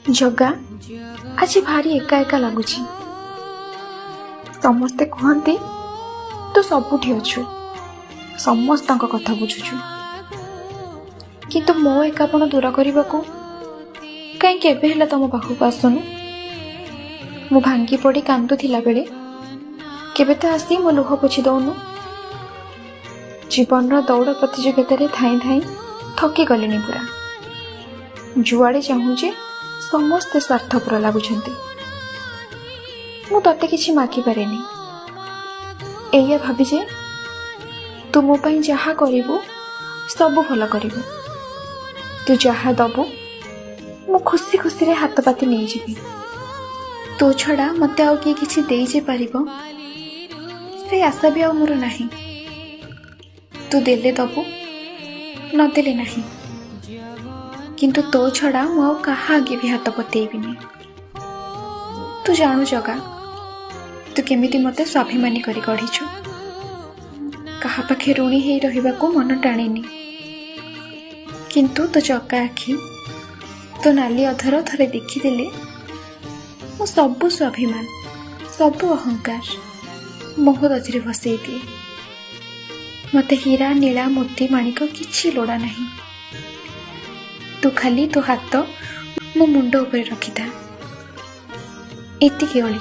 जगा आज भारी एका एका लगुच समस्ते कहते तू सबुठी अच्छु समस्त कथा बुझुचु किंतु मो एकापण दूर करने को कहीं तुम पाखक आसुनु मु भांगी पड़ी कांदुला बेले केबे तो आसी मो लुह पोछि दौनु जीवन दौड़ प्रतियोगिता थाई थाई थकी गले पूरा जुआड़े चाहूजे समस्ते स्वार्थपर लगुंट मु तते किछि मागी पारे एया भाभी जे तू मो पई जहा करिवु सब भल करिवु तू जहा दबु मु खुशी खुशी रे हाथ पाती नहीं जीवी तो छड़ा मते आउ किए किछि देई जे पारिबो से आशा भी आ मोर नाही तू देले दबु न देले नाही किंतु तो छड़ा मु आउ कहा आगे भी हाथ पतेबिनी तू जानू जगा तू केमिति मते स्वाभिमानी करी गढ़ीछु कहा पाखे ऋणी हे रहिबा को मन टाणेनी किंतु तो जगा आखि तो नाली अधर थरे देखिदेले मो सबु स्वाभिमान सबु अहंकार मोहदधिरे भसई दिए मते हीरा नीला मोती माणिक किछि लोड़ा नहीं तू खाली तो हाथ मो मुंड ऊपर रखिथा एतिकी ओली।